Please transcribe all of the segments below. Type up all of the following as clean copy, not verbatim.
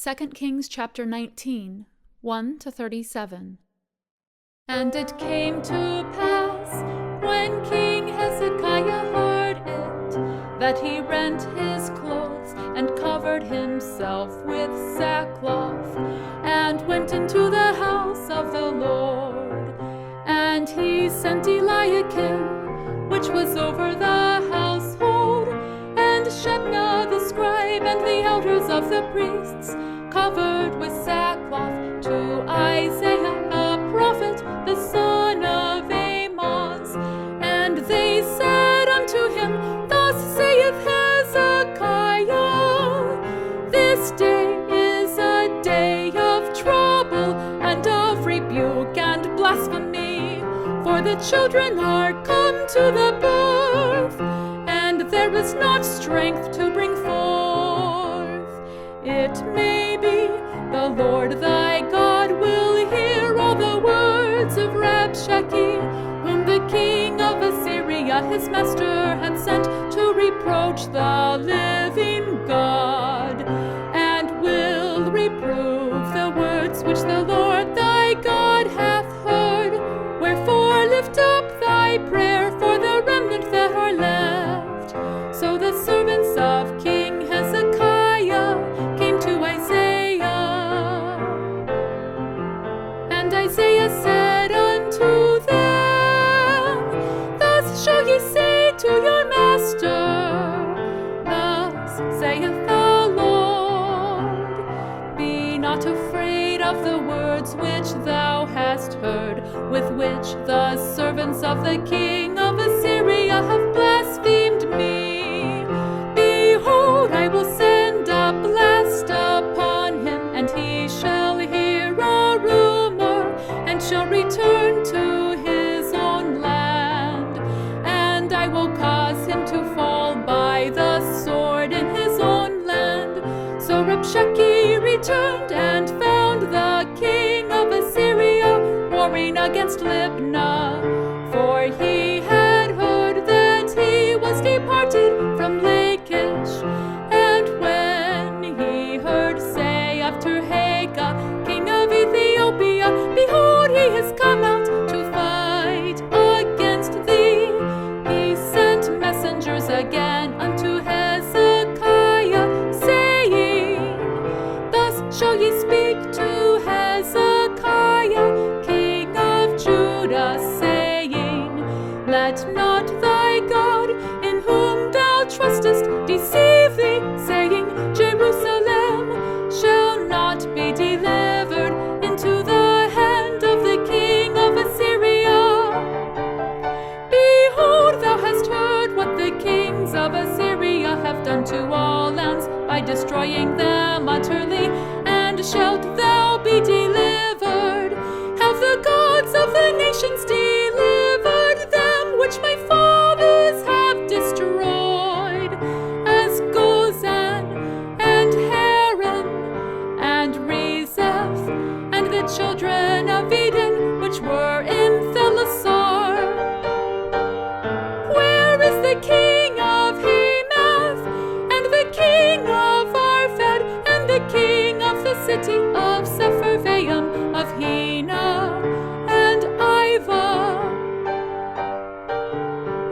2 Kings chapter 19, 1-37. And it came to pass, when King Hezekiah heard it, that he rent his clothes and covered himself with sackcloth, and went into the house of the Lord. And he sent Eliakim, which was over the household, and Shebna the scribe, and the elders of the priests, covered with sackcloth, to Isaiah a prophet, the son of Amoz. And they said unto him, Thus saith Hezekiah, This day is a day of trouble, and of rebuke and blasphemy, for the children are come to the birth, and there is not strength to bring forth. It may be the Lord thy God will hear all the words of Rabshakeh, whom the king of Assyria his master had sent to reproach the living God, and will reprove the words which the Lord thy God hath heard. Wherefore lift up thy prayer for the remnant that are left. So the servants of King Hezekiah came to Isaiah. And Isaiah said unto them, Thus shall ye say to your master, Thus saith the Lord, Be not afraid of the words which thou hast heard, with which the servants of the king of Assyria have blasphemed me. Behold, I will send a blast upon him, and he shall hear a rumor, and shall return to his own land. And I will cause him to fall by the sword in his own land. So Rabshakeh returned and found the king of Assyria warring against Libnah, for he had heard that he was departed from Lachish. And when he heard say of Tirhakah, king of Ethiopia, Behold, he is come out to fight against thee, he sent messengers again unto Hezekiah, saying, Thus shall ye speak to Hezekiah, king of Judah, saying, Let not thy God, in whom thou trustest, deceive thee, saying, Jerusalem shall not be delivered into the hand of the king of Assyria. Behold, thou hast heard what the kings of Assyria have done to all lands, by destroying them utterly, and shalt thou be delivered? Have the gods of the nations delivered them which my fathers have destroyed, as Gozan and Haran and Rezeph, and the children of Eden which were in Thelasar? Where is the king of Hamath, and the king of Arphad, and the king of the city of Sepharvaim, of Hena and Ivah?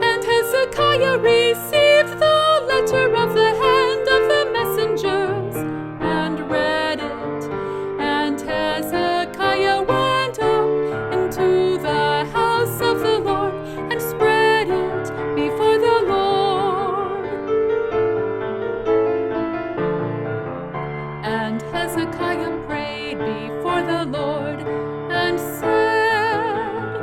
And Hezekiah received the letter of the hand of the messengers, and read it. And Hezekiah went up into the house of the Lord, and spread it before the Lord. And Hezekiah prayed before the Lord, and said,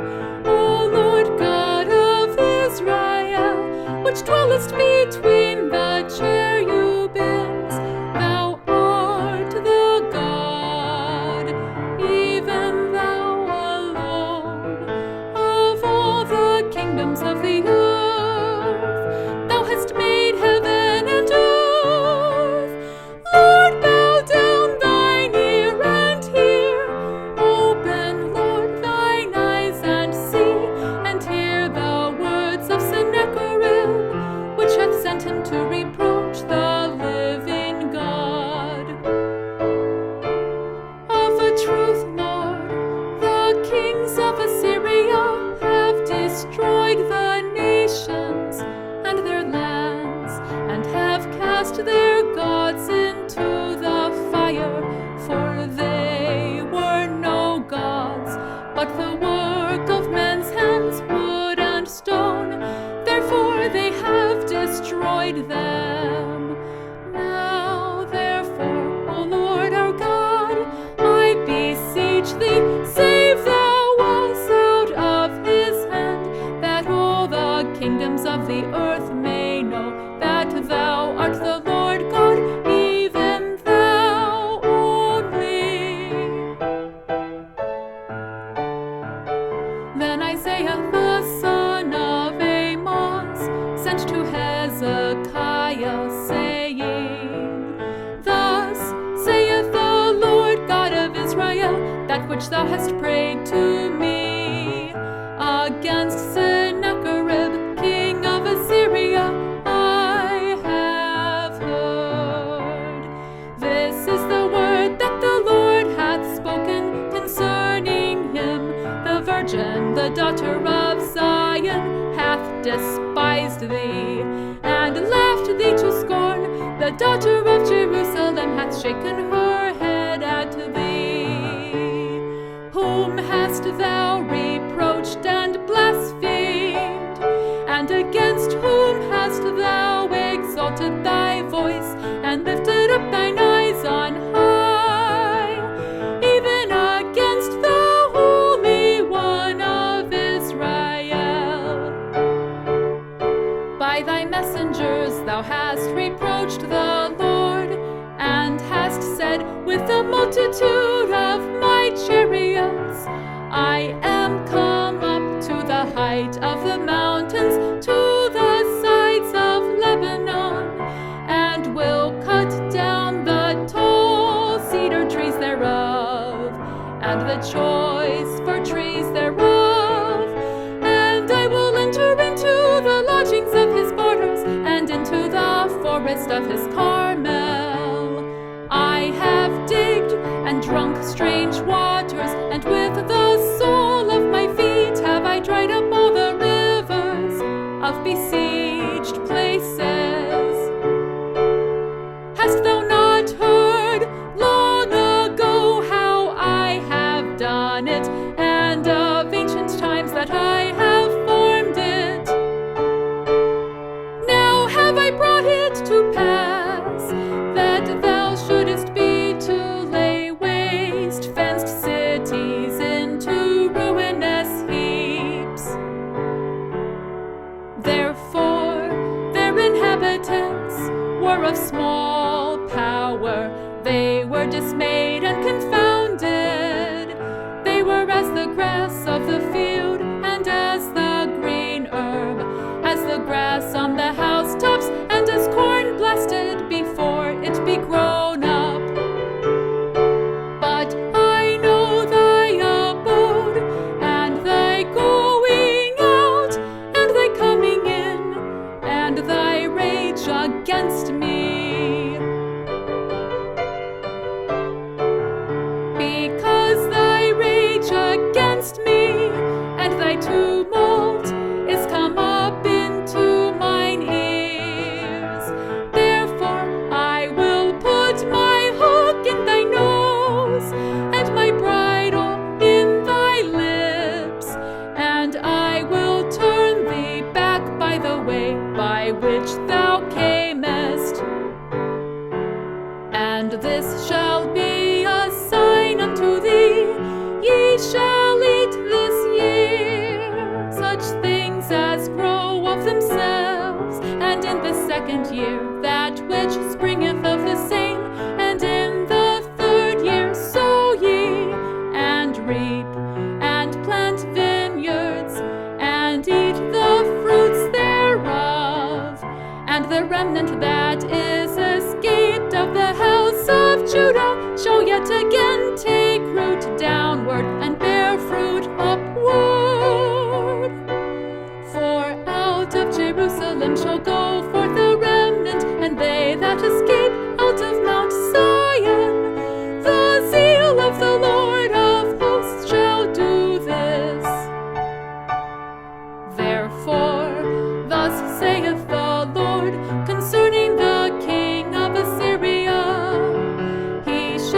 O Lord God of Israel, which dwellest between the cherubims, thou art the God, even thou alone, of all the kingdoms of the earth. Thou hast made heaven and earth. Lord, bow down thine ear and hear. Open, Lord, thine eyes and see, and hear the words of Sennacherib, which hath sent him fire, for they were no gods, but the work of men's hands, wood and stone. Therefore they have destroyed them. Now therefore, O Lord our God, I beseech thee, save thou us out of his hand, that all the kingdoms of the earth may know that thou art the Lord God, even thou only. Then Isaiah the son of Amos sent to Hezekiah, saying, Thus saith the Lord God of Israel, that which thou hast prayed to me against Sennacherib, king of Assyria, I have heard. This is the word that the Lord hath spoken concerning him. The virgin, the daughter of Zion, hath despised thee, and laughed thee to scorn. The daughter of Jerusalem hath shaken her head at thee. Whom hast thou reproached and blasphemed? And against whom hast thou exalted thy voice, and lifted up thine eyes on high? Even against the Holy One of Israel. By thy messengers thou hast reproached the Lord, and hast said, with the multitude of my chariots, I am come up to the height of the mountains, to the sides of Lebanon, and will cut down the tall cedar trees thereof, and the choice fir trees thereof. And I will enter into the lodgings of his borders, and into the forest of his Carmel. I have digged and drunk strange waters, and with the sole of my feet have I dried up all the rivers of besieged places. Hast thou not heard long ago how I have done it, and of ancient times that I have formed it? Now have I brought it to pass, that thou shouldest be to lay waste fenced cities into ruinous heaps. Therefore their inhabitants were of small power, they were dismayed and confounded. They were as the grass of the field, and as the green herb, as the grass on the housetops, and as corn blasted before it be grown up. But I know thy abode, and thy going out, and thy coming in, and thy rage against me. Because thy rage against me, and thy tumult is come up into mine ears. Therefore I will put my hook in thy nose, and my bridle in thy lips, and I will turn thee back by the way by which thou camest. And this shall be a sign unto thee, ye shall eat this year such things as grow of themselves, and in the second year that which springeth of the same, and in the third year sow ye, and reap, and plant vineyards, and eat the fruits thereof. And the remnant that is escaped of the house of Judah shall yet again take root downward, and bear fruit upward. For out of Jerusalem shall go forth the remnant, and they that escape out of Mount Zion. The zeal of the Lord of hosts shall do this. Therefore, thus saith the Lord concerning the king of Assyria, he shall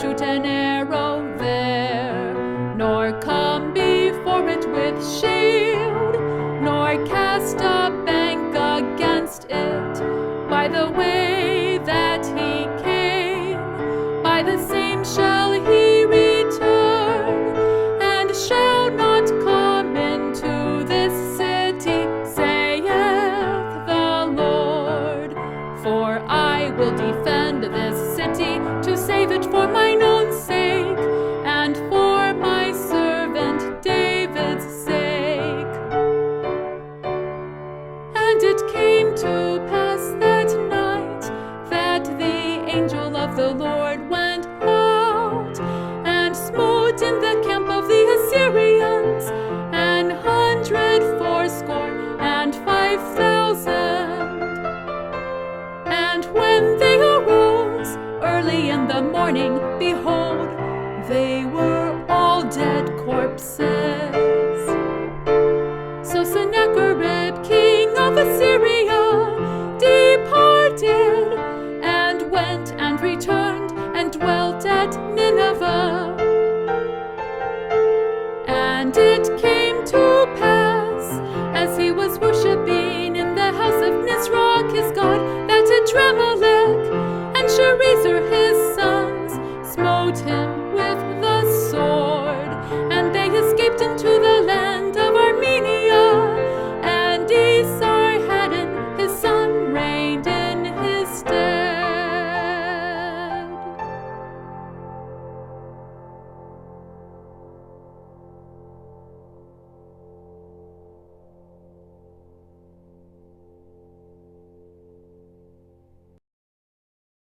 shoot an arrow there, nor come before it with shield, nor cast a bank against it. By the way that he came, by the same shall he return, and shall not come into this city, saith the Lord. For I will defend this city, to save it for mine own sake, and for my servant David's sake. And it came to pass that night that the angel of the Lord went out, and smote in the camp of the Assyrians 180,5,000. And when they arose early in the morning, behold, they were all dead corpses. So Sennacherib, king of Assyria, departed, and went and returned, and dwelt at Nineveh. And it came to pass, as he was worshipping in the house of Nisroch his god, that Adrammelech and Sharezer his